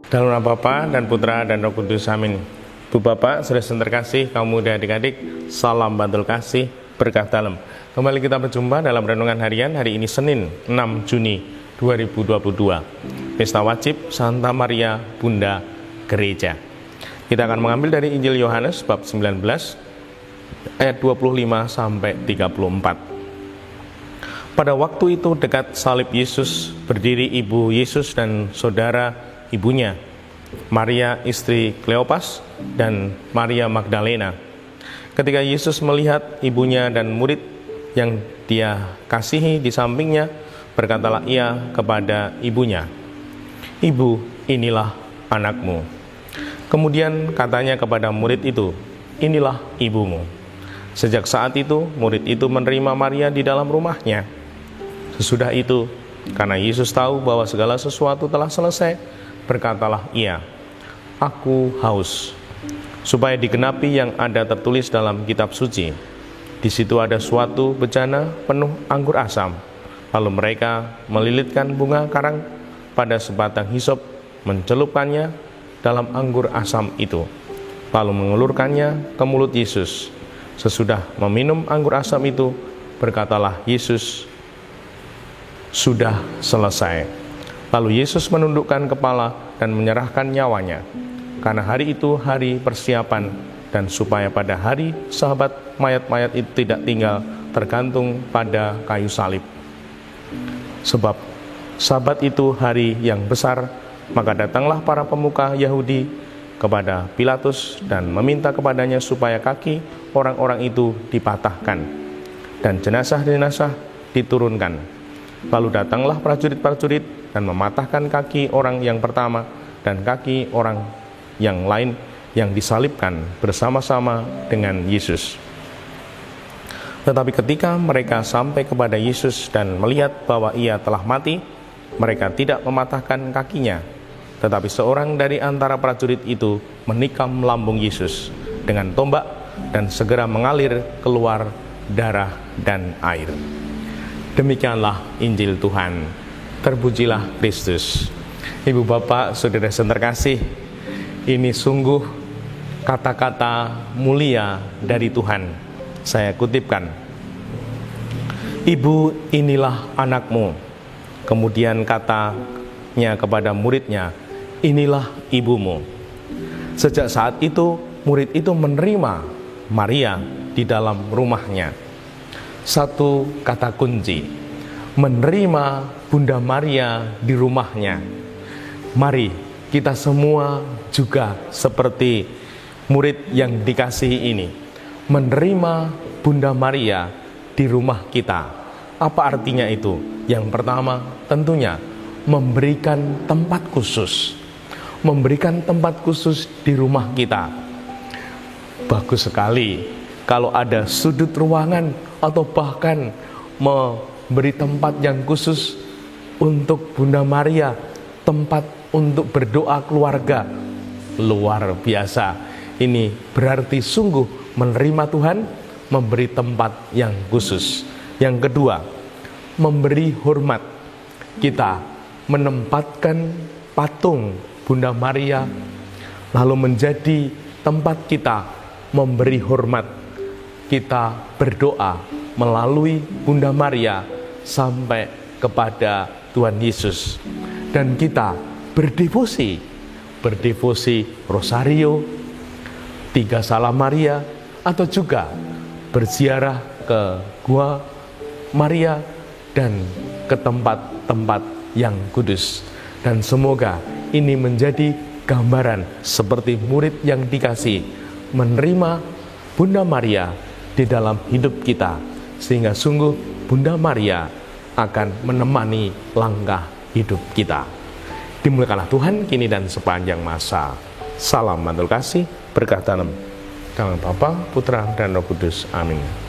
Dalam nama Bapa dan Putra dan Roh Kudus, amin. Bu Bapak, saudara terkasih, kaum muda adik-adik, salam bantul kasih, berkah dalam. Kembali kita berjumpa dalam renungan harian hari ini Senin 6 Juni 2022. Pesta wajib Santa Maria Bunda Gereja. Kita akan mengambil dari Injil Yohanes bab 19 ayat 25 sampai 34. Pada waktu itu dekat salib Yesus berdiri ibu Yesus dan saudara ibunya, Maria istri Kleopas dan Maria Magdalena. Ketika Yesus melihat ibunya dan murid yang dia kasihi di sampingnya, berkatalah ia kepada ibunya, "Ibu, inilah anakmu." Kemudian katanya kepada murid itu, "Inilah ibumu." Sejak saat itu, murid itu menerima Maria di dalam rumahnya. Sesudah itu, karena Yesus tahu bahwa segala sesuatu telah selesai, berkatalah ia, "Aku haus," supaya digenapi yang ada tertulis dalam kitab suci. Di situ ada suatu bejana penuh anggur asam. Lalu mereka melilitkan bunga karang pada sebatang hisop, mencelupkannya dalam anggur asam itu, lalu mengulurkannya ke mulut Yesus. Sesudah meminum anggur asam itu, berkatalah Yesus, "Sudah selesai." Lalu Yesus menundukkan kepala dan menyerahkan nyawanya, karena hari itu hari persiapan, dan supaya pada hari Sabat mayat-mayat itu tidak tinggal tergantung pada kayu salib. Sebab Sabat itu hari yang besar, maka datanglah para pemuka Yahudi kepada Pilatus dan meminta kepadanya supaya kaki orang-orang itu dipatahkan dan jenazah-jenazah diturunkan. Lalu datanglah prajurit-prajurit dan mematahkan kaki orang yang pertama dan kaki orang yang lain yang disalibkan bersama-sama dengan Yesus. Tetapi ketika mereka sampai kepada Yesus dan melihat bahwa ia telah mati, mereka tidak mematahkan kakinya. Tetapi seorang dari antara prajurit itu menikam lambung Yesus dengan tombak, dan segera mengalir keluar darah dan air. Demikianlah Injil Tuhan. Terpujilah Kristus. Ibu bapak, saudara terkasih, ini sungguh kata-kata mulia dari Tuhan. Saya kutipkan, "Ibu, inilah anakmu." Kemudian katanya kepada muridnya, "Inilah ibumu." Sejak saat itu, murid itu menerima Maria di dalam rumahnya. Satu kata kunci, menerima Bunda Maria di rumahnya. Mari kita semua juga seperti murid yang dikasihi ini, menerima Bunda Maria di rumah kita. Apa artinya itu? Yang pertama, tentunya memberikan tempat khusus. Memberikan tempat khusus di rumah kita. Bagus sekali kalau ada sudut ruangan atau bahkan memberi tempat yang khusus untuk Bunda Maria, tempat untuk berdoa keluarga. Luar biasa. Ini berarti sungguh menerima Tuhan, memberi tempat yang khusus. Yang kedua, memberi hormat. Kita menempatkan patung Bunda Maria, lalu menjadi tempat kita memberi hormat. Kita berdoa melalui Bunda Maria sampai kepada Tuhan Yesus. Dan kita berdevosi rosario, 3 Salam Maria, atau juga berziarah ke Gua Maria dan ke tempat-tempat yang kudus. Dan semoga ini menjadi gambaran seperti murid yang dikasih, menerima Bunda Maria di dalam hidup kita, sehingga sungguh Bunda Maria akan menemani langkah hidup kita. Dimuliakanlah Tuhan kini dan sepanjang masa. Salam mantul kasih, berkah dalam Bapa, Putra, dan Roh Kudus. Amin.